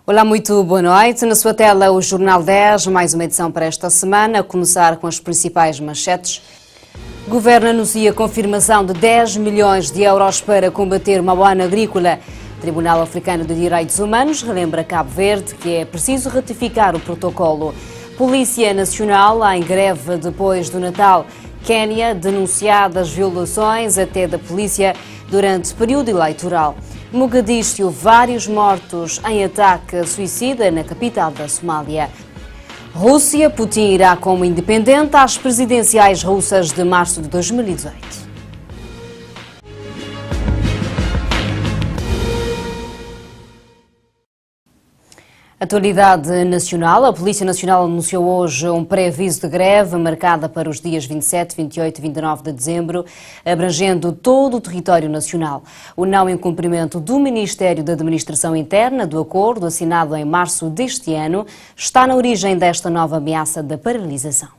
Olá, muito boa noite. Na sua tela, o Jornal 10, mais uma edição para esta semana, a começar com as principais manchetes. Governo anuncia a confirmação de 10 milhões de euros para combater o mau ano agrícola. Tribunal Africano de Direitos Humanos relembra Cabo Verde que é preciso ratificar o protocolo. Polícia Nacional em greve depois do Natal. Quénia, denunciadas violações até da polícia durante o período eleitoral. Mogadiscio, vários mortos em ataque suicida na capital da Somália. Rússia, Putin irá como independente às presidenciais russas de março de 2018. Atualidade nacional. A Polícia Nacional anunciou hoje um pré-aviso de greve marcada para os dias 27, 28 e 29 de dezembro, abrangendo todo o território nacional. O não incumprimento do Ministério da Administração Interna do acordo assinado em março deste ano está na origem desta nova ameaça da paralisação.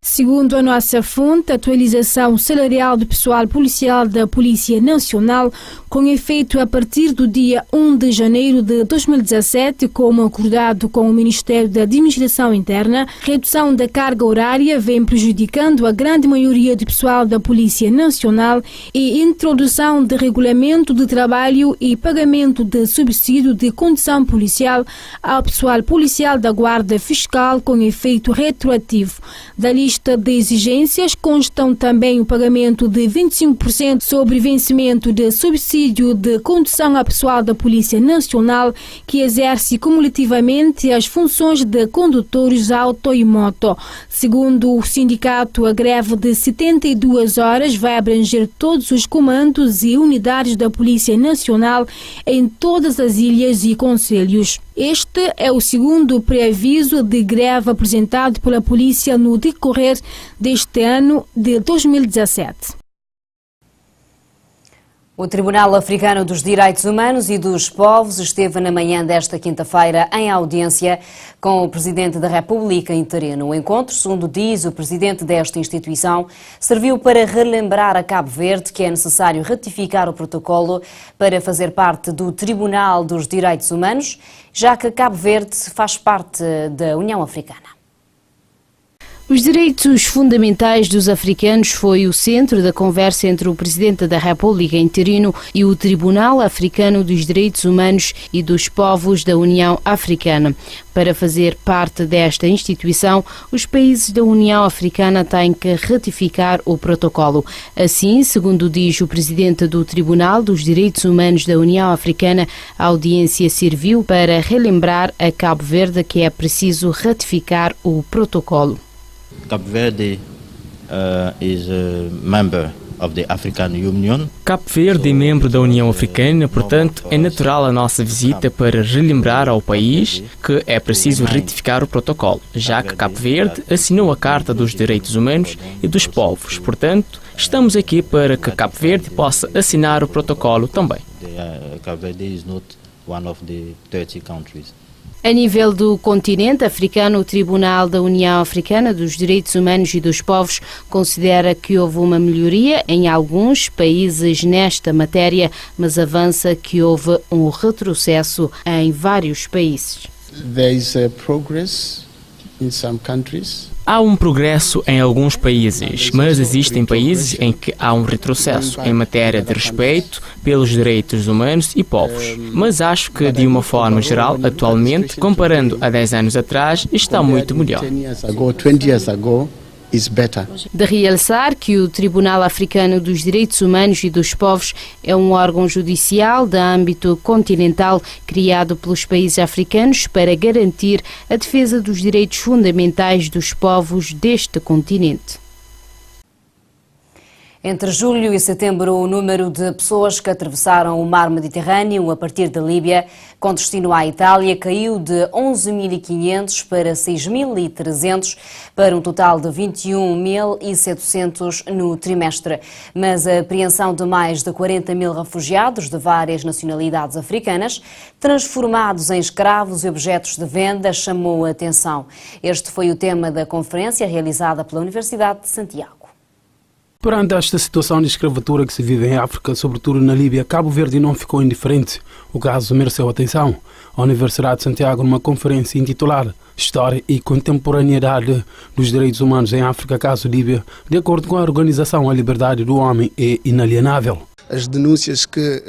Segundo a nossa fonte, a atualização salarial do pessoal policial da Polícia Nacional, com efeito a partir do dia 1 de janeiro de 2017, como acordado com o Ministério da Administração Interna, redução da carga horária vem prejudicando a grande maioria do pessoal da Polícia Nacional e introdução de regulamento de trabalho e pagamento de subsídio de condição policial ao pessoal policial da Guarda Fiscal com efeito retroativo. Da lista de exigências constam também o pagamento de 25% sobre vencimento de subsídio de condução a pessoal da Polícia Nacional que exerce cumulativamente as funções de condutores auto e moto. Segundo o sindicato, a greve de 72 horas vai abranger todos os comandos e unidades da Polícia Nacional em todas as ilhas e concelhos. Este é o segundo pré-aviso de greve apresentado pela polícia no decorrer deste ano de 2017. O Tribunal Africano dos Direitos Humanos e dos Povos esteve na manhã desta quinta-feira em audiência com o Presidente da República interino. O encontro, segundo diz o Presidente desta instituição, serviu para relembrar a Cabo Verde que é necessário ratificar o protocolo para fazer parte do Tribunal dos Direitos Humanos, já que Cabo Verde faz parte da União Africana. Os direitos fundamentais dos africanos foi o centro da conversa entre o Presidente da República interino e o Tribunal Africano dos Direitos Humanos e dos Povos da União Africana. Para fazer parte desta instituição, os países da União Africana têm que ratificar o protocolo. Assim, segundo diz o Presidente do Tribunal dos Direitos Humanos da União Africana, a audiência serviu para relembrar a Cabo Verde que é preciso ratificar o protocolo. Cabo Verde is a member of the African Union. Cabo Verde é membro da União Africana, portanto, é natural a nossa visita para relembrar ao país que é preciso ratificar o protocolo, já que Cabo Verde assinou a Carta dos Direitos Humanos e dos Povos. Portanto, estamos aqui para que Cabo Verde possa assinar o protocolo também. Cabo Verde is not one of the 30 countries. A nível do continente africano, o Tribunal da União Africana dos Direitos Humanos e dos Povos considera que houve uma melhoria em alguns países nesta matéria, mas avança que houve um retrocesso em vários países. There is a progress in some countries. Há um progresso em alguns países, mas existem países em que há um retrocesso em matéria de respeito pelos direitos humanos e povos. Mas acho que, de uma forma geral, atualmente, comparando a 10 anos atrás, está muito melhor. 20 years ago is better. De realçar que o Tribunal Africano dos Direitos Humanos e dos Povos é um órgão judicial de âmbito continental criado pelos países africanos para garantir a defesa dos direitos fundamentais dos povos deste continente. Entre julho e setembro, o número de pessoas que atravessaram o mar Mediterrâneo a partir da Líbia com destino à Itália caiu de 11.500 para 6.300, para um total de 21.700 no trimestre. Mas a apreensão de mais de 40 mil refugiados de várias nacionalidades africanas, transformados em escravos e objetos de venda, chamou a atenção. Este foi o tema da conferência realizada pela Universidade de Santiago. Perante esta situação de escravatura que se vive em África, sobretudo na Líbia, Cabo Verde não ficou indiferente. O caso mereceu atenção. A Universidade de Santiago, numa conferência intitulada História e Contemporaneidade dos Direitos Humanos em África, caso Líbia, de acordo com a organização, a liberdade do homem é inalienável. As denúncias que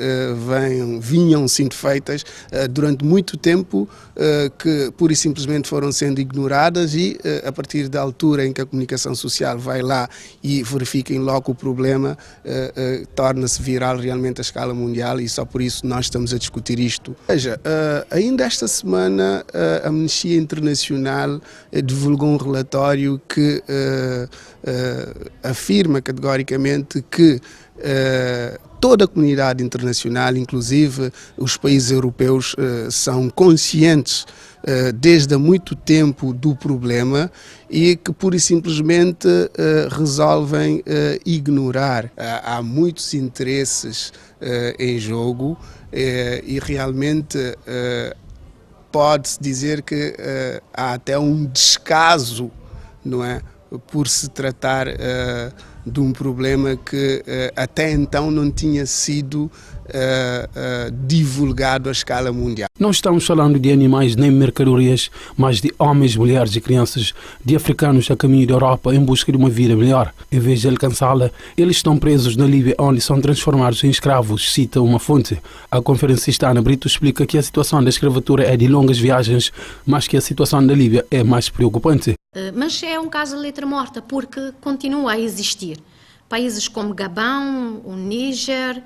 vinham sendo feitas durante muito tempo, que pura e simplesmente foram sendo ignoradas e a partir da altura em que a comunicação social vai lá e verifica em loco o problema, torna-se viral realmente a escala mundial e só por isso nós estamos a discutir isto. Veja, ainda esta semana a Amnistia Internacional divulgou um relatório que afirma categoricamente que toda a comunidade internacional, inclusive os países europeus, são conscientes desde há muito tempo do problema e que pura e simplesmente resolvem ignorar. Há muitos interesses em jogo e realmente pode-se dizer que há até um descaso, não é, por se tratar de um problema que até então não tinha sido divulgado à escala mundial. Não estamos falando de animais nem mercadorias, mas de homens, mulheres e crianças, de africanos a caminho da Europa em busca de uma vida melhor. Em vez de alcançá-la, eles estão presos na Líbia, onde são transformados em escravos, cita uma fonte. A conferencista Ana Brito explica que a situação da escravatura é de longas viagens, mas que a situação da Líbia é mais preocupante. Mas é um caso de letra morta, porque continua a existir. Países como Gabão, o Níger,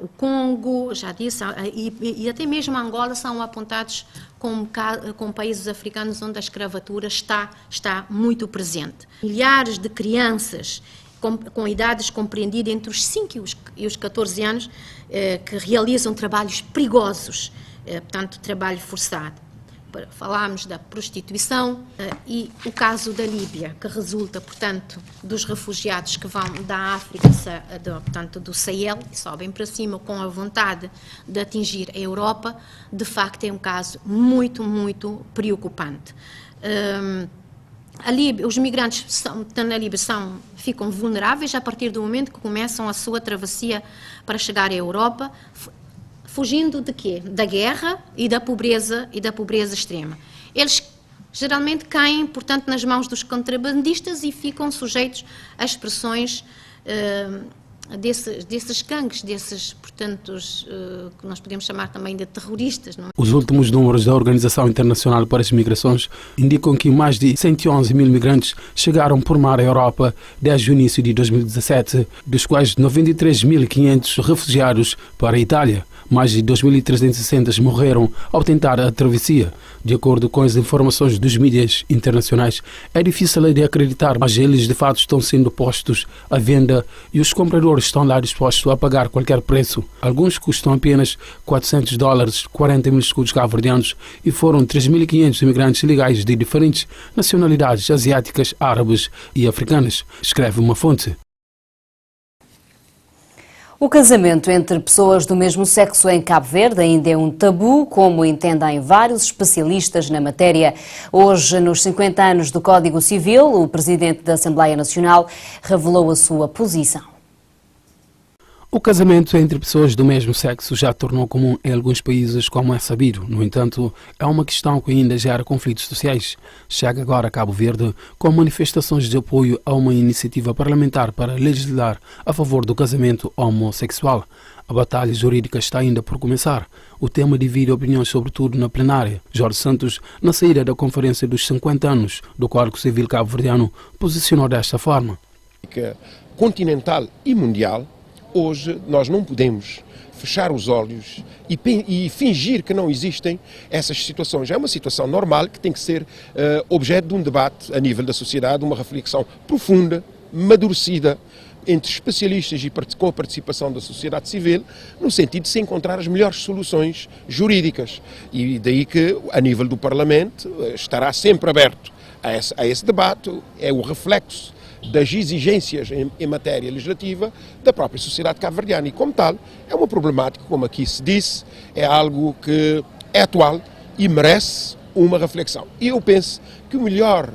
o Congo, já disse, e até mesmo Angola são apontados como países africanos onde a escravatura está muito presente. Milhares de crianças com idades compreendidas entre os 5 e os 14 anos que realizam trabalhos perigosos, portanto, trabalho forçado. Falámos da prostituição e o caso da Líbia, que resulta, portanto, dos refugiados que vão da África, portanto, do Sahel, e sobem para cima com a vontade de atingir a Europa, de facto é um caso muito, muito preocupante. A Líbia, os migrantes na Líbia ficam vulneráveis a partir do momento que começam a sua travessia para chegar à Europa, fugindo de quê? Da guerra e da pobreza extrema. Eles geralmente caem, portanto, nas mãos dos contrabandistas e ficam sujeitos às pressões desses gangues, portanto, que nós podemos chamar também de terroristas. Não é? Os últimos números da Organização Internacional para as Migrações indicam que mais de 111 mil migrantes chegaram por mar à Europa desde o início de 2017, dos quais 93.500 refugiados para a Itália. Mais de 2.360 morreram ao tentar a travessia. De acordo com as informações dos mídias internacionais, é difícil de acreditar, mas eles de fato estão sendo postos à venda e os compradores estão lá dispostos a pagar qualquer preço. Alguns custam apenas $400, 40 mil escudos cabo-verdianos, e foram 3.500 imigrantes legais de diferentes nacionalidades asiáticas, árabes e africanas, escreve uma fonte. O casamento entre pessoas do mesmo sexo em Cabo Verde ainda é um tabu, como entendem vários especialistas na matéria. Hoje, nos 50 anos do Código Civil, o presidente da Assembleia Nacional revelou a sua posição. O casamento entre pessoas do mesmo sexo já tornou comum em alguns países, como é sabido. No entanto, é uma questão que ainda gera conflitos sociais. Chega agora a Cabo Verde com manifestações de apoio a uma iniciativa parlamentar para legislar a favor do casamento homossexual. A batalha jurídica está ainda por começar. O tema divide opiniões, sobretudo na plenária. Jorge Santos, na saída da conferência dos 50 anos do Código Civil cabo-verdiano, posicionou desta forma. Continental e mundial. Hoje nós não podemos fechar os olhos e fingir que não existem essas situações. É uma situação normal que tem que ser objeto de um debate a nível da sociedade, uma reflexão profunda, amadurecida, entre especialistas e com a participação da sociedade civil, no sentido de se encontrar as melhores soluções jurídicas. E daí que, a nível do Parlamento, estará sempre aberto a esse debate, é o reflexo das exigências em matéria legislativa da própria sociedade cabo-verdiana. E, como tal, é uma problemática, como aqui se disse, é algo que é atual e merece uma reflexão. E eu penso que o melhor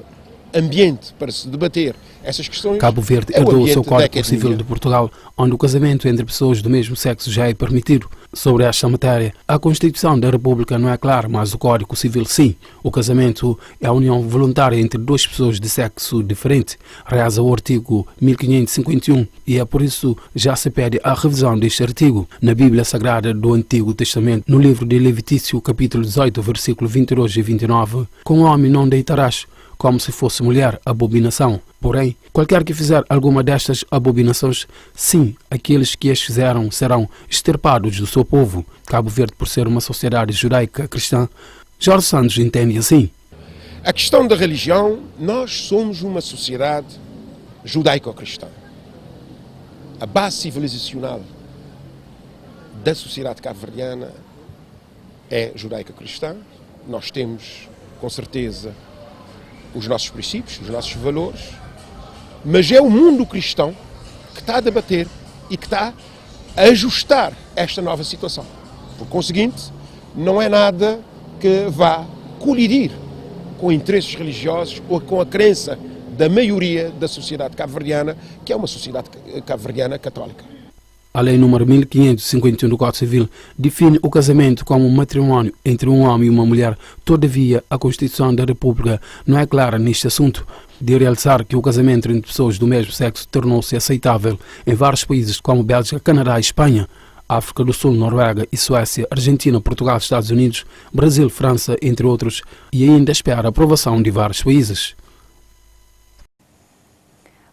ambiente para se debater essas questões. Cabo Verde herdou o seu Código Civil de Portugal, onde o casamento entre pessoas do mesmo sexo já é permitido. Sobre esta matéria, a Constituição da República não é clara, mas o Código Civil sim. O casamento é a união voluntária entre duas pessoas de sexo diferente, reza o artigo 1551, e é por isso já se pede a revisão deste artigo. Na Bíblia Sagrada do Antigo Testamento, no livro de Levítico, capítulo 18, versículo 22 e 29, com o homem não deitarás, como se fosse mulher, abominação. Porém, qualquer que fizer alguma destas abominações, sim, aqueles que as fizeram serão extirpados do seu povo. Cabo Verde, por ser uma sociedade judaica cristã, Jorge Santos entende assim. A questão da religião, nós somos uma sociedade judaico-cristã. A base civilizacional da sociedade cabo-verdiana é judaico-cristã. Nós temos, com certeza, os nossos princípios, os nossos valores, mas é o mundo cristão que está a debater e que está a ajustar esta nova situação. Por conseguinte, não é nada que vá colidir com interesses religiosos ou com a crença da maioria da sociedade cabo-verdiana, que é uma sociedade cabo-verdiana católica. A Lei número 1551 do Código Civil define o casamento como um matrimónio entre um homem e uma mulher. Todavia, a Constituição da República não é clara neste assunto. De realçar que o casamento entre pessoas do mesmo sexo tornou-se aceitável em vários países como Bélgica, Canadá e Espanha, África do Sul, Noruega e Suécia, Argentina, Portugal, Estados Unidos, Brasil, França, entre outros, e ainda espera a aprovação de vários países.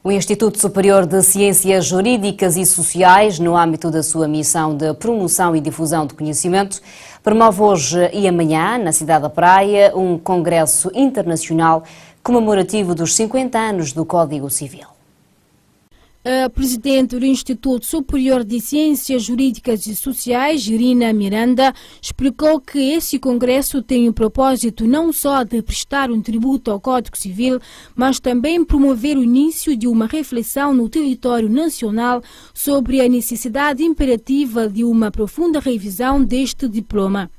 O Instituto Superior de Ciências Jurídicas e Sociais, no âmbito da sua missão de promoção e difusão de conhecimento, promove hoje e amanhã, na cidade da Praia, um congresso internacional comemorativo dos 50 anos do Código Civil. A presidente do Instituto Superior de Ciências Jurídicas e Sociais, Irina Miranda, explicou que esse congresso tem o propósito não só de prestar um tributo ao Código Civil, mas também promover o início de uma reflexão no território nacional sobre a necessidade imperativa de uma profunda revisão deste diploma.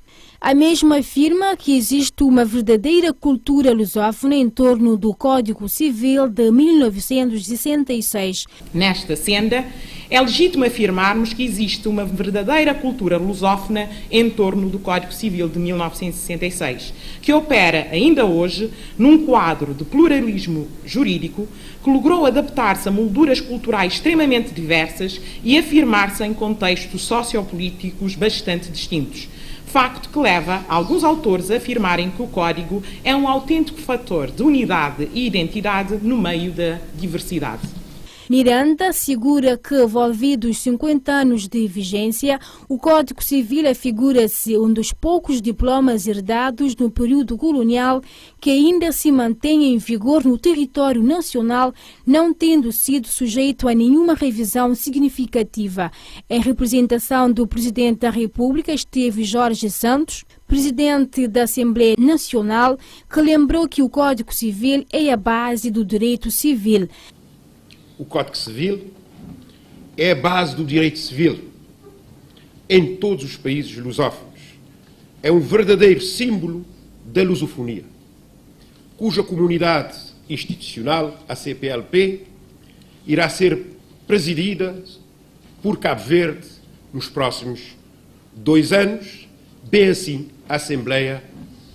A mesma afirma que existe uma verdadeira cultura lusófona em torno do Código Civil de 1966. Nesta senda, é legítimo afirmarmos que existe uma verdadeira cultura lusófona em torno do Código Civil de 1966, que opera ainda hoje num quadro de pluralismo jurídico que logrou adaptar-se a molduras culturais extremamente diversas e afirmar-se em contextos sociopolíticos bastante distintos. Facto que leva alguns autores a afirmarem que o Código é um autêntico fator de unidade e identidade no meio da diversidade. Miranda assegura que, envolvidos 50 anos de vigência, o Código Civil afigura-se um dos poucos diplomas herdados no período colonial que ainda se mantém em vigor no território nacional, não tendo sido sujeito a nenhuma revisão significativa. Em representação do Presidente da República esteve Jorge Santos, presidente da Assembleia Nacional, que lembrou que o Código Civil é a base do direito civil. O Código Civil é a base do direito civil em todos os países lusófonos. É um verdadeiro símbolo da lusofonia, cuja comunidade institucional, a CPLP, irá ser presidida por Cabo Verde nos próximos 2 anos, bem assim a Assembleia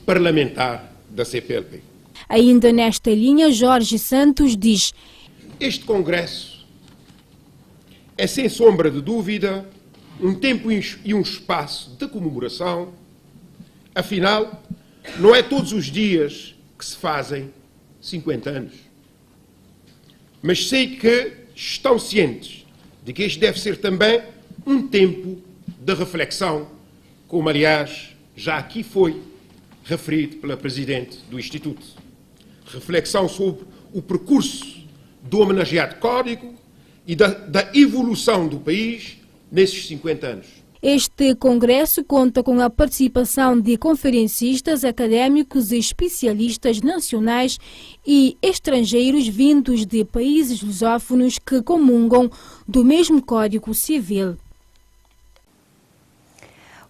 Parlamentar da CPLP. Ainda nesta linha, Jorge Santos diz: este congresso é, sem sombra de dúvida, um tempo e um espaço de comemoração. Afinal, não é todos os dias que se fazem 50 anos. Mas sei que estão cientes de que este deve ser também um tempo de reflexão, como, aliás, já aqui foi referido pela Presidente do Instituto. Reflexão sobre o percurso do homenageado Código e da evolução do país nesses 50 anos. Este congresso conta com a participação de conferencistas, académicos e especialistas nacionais e estrangeiros vindos de países lusófonos que comungam do mesmo Código Civil.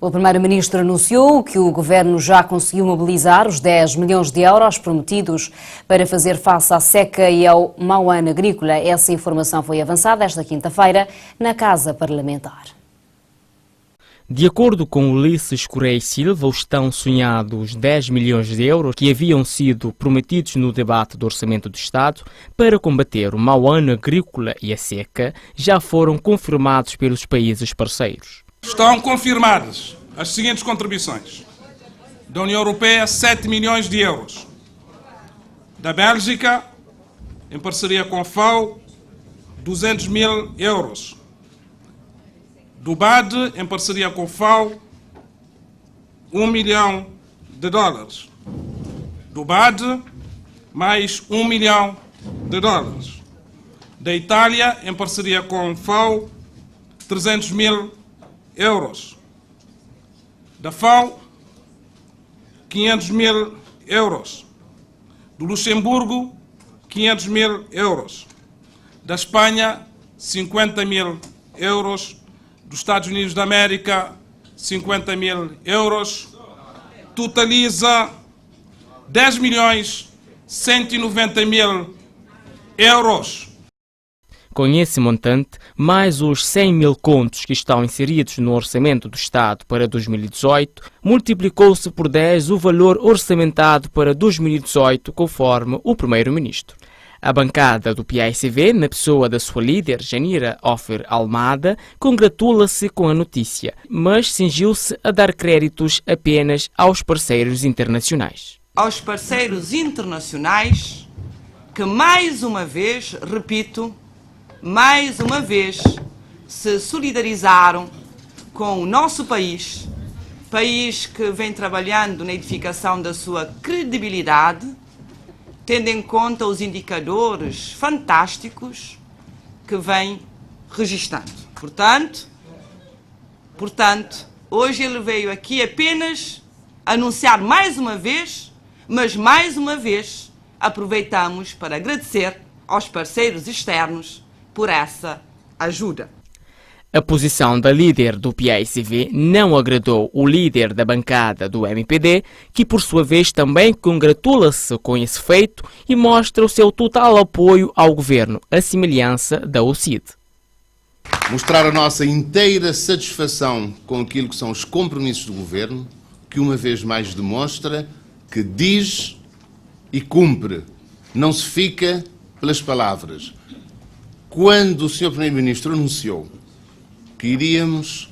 O Primeiro-Ministro anunciou que o Governo já conseguiu mobilizar os 10 milhões de euros prometidos para fazer face à seca e ao mau ano agrícola. Essa informação foi avançada esta quinta-feira na Casa Parlamentar. De acordo com Ulisses Correia Silva, os tão sonhados 10 milhões de euros que haviam sido prometidos no debate do Orçamento do Estado para combater o mau ano agrícola e a seca já foram confirmados pelos países parceiros. Estão confirmadas as seguintes contribuições. Da União Europeia, 7 milhões de euros. Da Bélgica, em parceria com a FAO, 200 mil euros. Do BAD, em parceria com a FAO, 1 milhão de dólares. Do BAD, mais 1 milhão de dólares. Da Itália, em parceria com a FAO, 300 mil euros. Da FAO, 500 mil euros. Do Luxemburgo, 500 mil euros. Da Espanha, 50 mil euros. Dos Estados Unidos da América, 50 mil euros. Totaliza 10 milhões 190 mil euros. Com esse montante, mais os 100 mil contos que estão inseridos no Orçamento do Estado para 2018, multiplicou-se por 10 o valor orçamentado para 2018, conforme o Primeiro-Ministro. A bancada do PAICV, na pessoa da sua líder, Janira Ofer Almada, congratula-se com a notícia, mas cingiu-se a dar créditos apenas aos parceiros internacionais. Aos parceiros internacionais que mais uma vez, repito, mais uma vez se solidarizaram com o nosso país, país que vem trabalhando na edificação da sua credibilidade, tendo em conta os indicadores fantásticos que vem registando. Portanto, hoje ele veio aqui apenas anunciar mais uma vez, mas mais uma vez aproveitamos para agradecer aos parceiros externos por essa ajuda. A posição da líder do PAICV não agradou o líder da bancada do MPD, que por sua vez também congratula-se com esse feito e mostra o seu total apoio ao governo, à semelhança da OCID. Mostrar a nossa inteira satisfação com aquilo que são os compromissos do governo, que uma vez mais demonstra que diz e cumpre, não se fica pelas palavras. Quando o Sr. Primeiro-Ministro anunciou que iríamos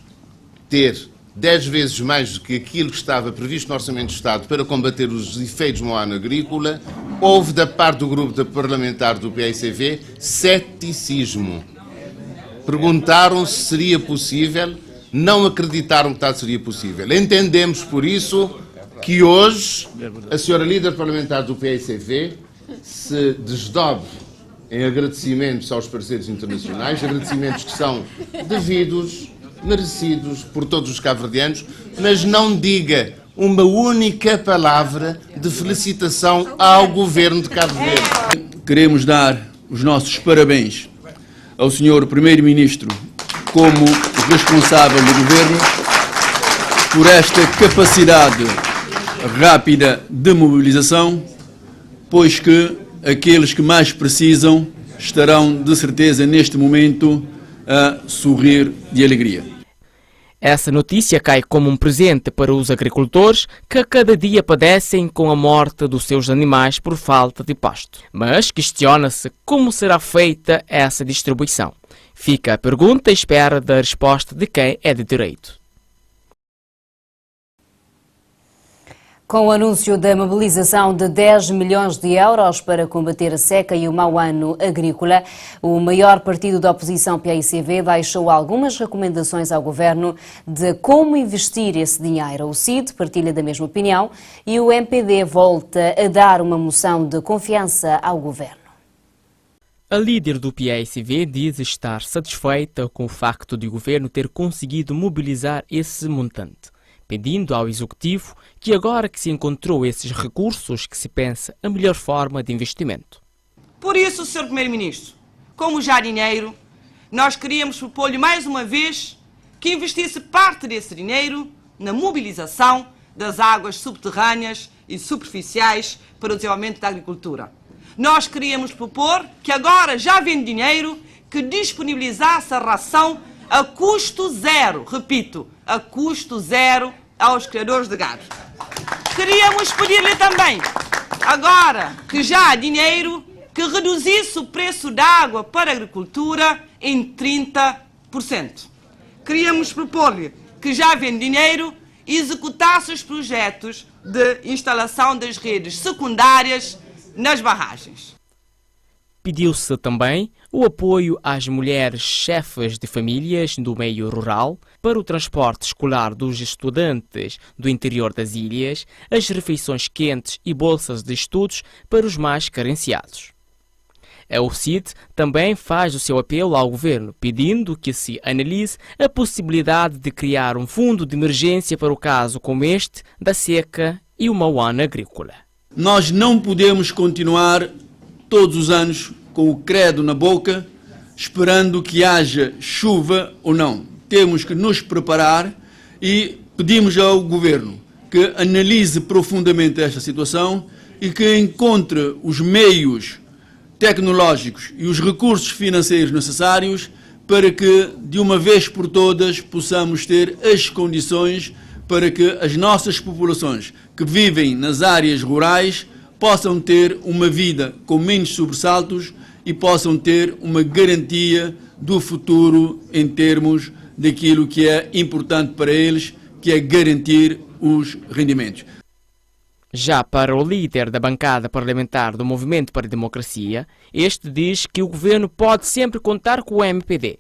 ter 10 vezes mais do que aquilo que estava previsto no Orçamento do Estado para combater os efeitos do mau ano agrícola, houve da parte do grupo parlamentar do PAICV ceticismo. Perguntaram se seria possível, não acreditaram que tal seria possível. Entendemos, por isso, que hoje a senhora líder parlamentar do PAICV se desdobre em agradecimentos aos parceiros internacionais, agradecimentos que são devidos, merecidos por todos os cabo-verdianos, mas não diga uma única palavra de felicitação ao governo de Cabo Verde. Queremos dar os nossos parabéns ao senhor Primeiro-Ministro como responsável do governo por esta capacidade rápida de mobilização, pois que aqueles que mais precisam estarão, de certeza, neste momento, a sorrir de alegria. Essa notícia cai como um presente para os agricultores que a cada dia padecem com a morte dos seus animais por falta de pasto. Mas questiona-se como será feita essa distribuição. Fica a pergunta à espera da resposta de quem é de direito. Com o anúncio da mobilização de 10 milhões de euros para combater a seca e o mau ano agrícola, o maior partido da oposição, PAICV, deixou algumas recomendações ao governo de como investir esse dinheiro. O CID partilha da mesma opinião e o MPD volta a dar uma moção de confiança ao governo. A líder do PAICV diz estar satisfeita com o facto de o governo ter conseguido mobilizar esse montante, pedindo ao Executivo que agora que se encontrou esses recursos, que se pense a melhor forma de investimento. Por isso, Sr. Primeiro-Ministro, como já nós queríamos propor-lhe mais uma vez que investisse parte desse dinheiro na mobilização das águas subterrâneas e superficiais para o desenvolvimento da agricultura. Nós queríamos propor que agora já vem dinheiro que disponibilizasse a ração a custo zero, repito, a custo zero aos criadores de gado. Queríamos pedir-lhe também, agora que já há dinheiro, que reduzisse o preço da água para a agricultura em 30%. Queríamos propor-lhe que já vem dinheiro e executasse os projetos de instalação das redes secundárias nas barragens. Pediu-se também o apoio às mulheres chefes de famílias do meio rural para o transporte escolar dos estudantes do interior das ilhas, as refeições quentes e bolsas de estudos para os mais carenciados. A OCID também faz o seu apelo ao governo, pedindo que se analise a possibilidade de criar um fundo de emergência para o caso como este da seca e o mau ano agrícola. Nós não podemos continuar todos os anos com o credo na boca, esperando que haja chuva ou não. Temos que nos preparar e pedimos ao governo que analise profundamente esta situação e que encontre os meios tecnológicos e os recursos financeiros necessários para que, de uma vez por todas, possamos ter as condições para que as nossas populações que vivem nas áreas rurais possam ter uma vida com menos sobressaltos e possam ter uma garantia do futuro em termos daquilo que é importante para eles, que é garantir os rendimentos. Já para o líder da bancada parlamentar do Movimento para a Democracia, este diz que o governo pode sempre contar com o MPD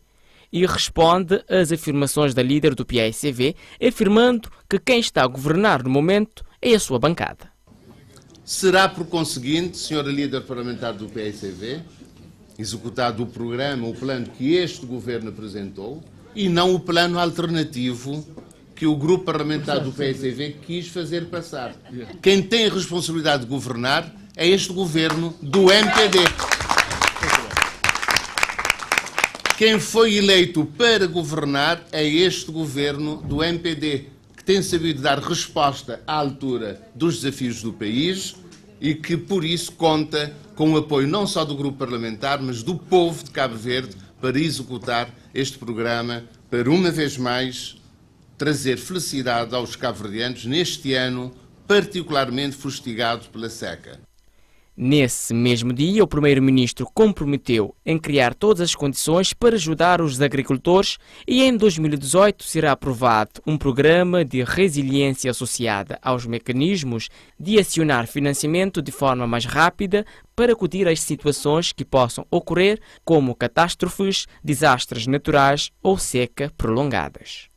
e responde às afirmações da líder do PAICV, afirmando que quem está a governar no momento é a sua bancada. Será, por conseguinte, senhora líder parlamentar do PAICV, executado o programa, o plano que este governo apresentou, e não o plano alternativo que o grupo parlamentar do PAICV quis fazer passar. Quem tem a responsabilidade de governar é este governo do MPD. Quem foi eleito para governar é este governo do MPD, que tem sabido dar resposta à altura dos desafios do país e que, por isso, conta com o apoio não só do grupo parlamentar, mas do povo de Cabo Verde para executar este programa, para, uma vez mais, trazer felicidade aos cabo-verdianos neste ano particularmente fustigado pela seca. Nesse mesmo dia, o primeiro-ministro comprometeu em criar todas as condições para ajudar os agricultores e em 2018 será aprovado um programa de resiliência associada aos mecanismos de acionar financiamento de forma mais rápida para acudir às situações que possam ocorrer, como catástrofes, desastres naturais ou seca prolongadas.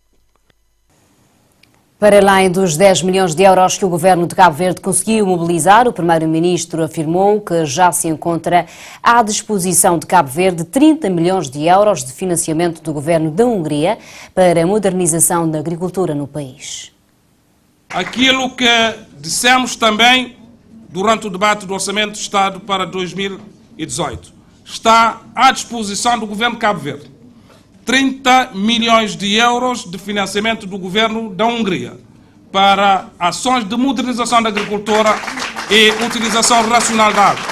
Para além dos 10 milhões de euros que o governo de Cabo Verde conseguiu mobilizar, o primeiro-ministro afirmou que já se encontra à disposição de Cabo Verde 30 milhões de euros de financiamento do governo da Hungria para a modernização da agricultura no país. Aquilo que dissemos também durante o debate do Orçamento de Estado para 2018 está à disposição do governo de Cabo Verde. 30 milhões de euros de financiamento do governo da Hungria para ações de modernização da agricultura e utilização racional da água.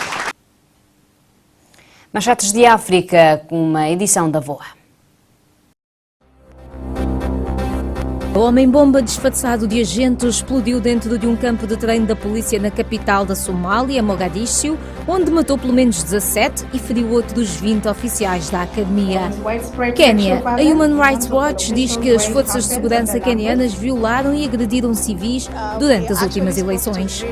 Manchetes de África, com uma edição da VOA. O homem-bomba disfarçado de agente explodiu dentro de um campo de treino da polícia na capital da Somália, Mogadíscio, onde matou pelo menos 17 e feriu outros 20 oficiais da academia. Quênia. A Human Rights Watch diz que as forças de segurança quenianas violaram e agrediram civis durante as últimas eleições.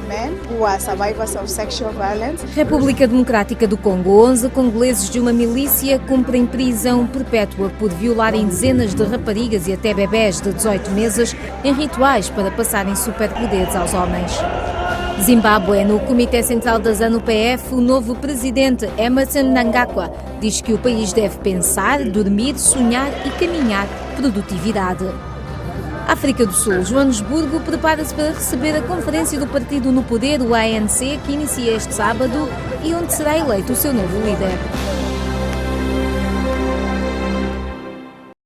República Democrática do Congo. 11 congoleses de uma milícia cumprem prisão perpétua por violarem dezenas de raparigas e até bebés de 18 meses em rituais para passarem superpoderes aos homens. Zimbábue. No Comitê Central da ZANU-PF, o novo presidente Emmerson Mnangagwa diz que o país deve pensar, dormir, sonhar e caminhar produtividade. África do Sul. Joanesburgo prepara-se para receber a conferência do partido no poder, o ANC, que inicia este sábado e onde será eleito o seu novo líder.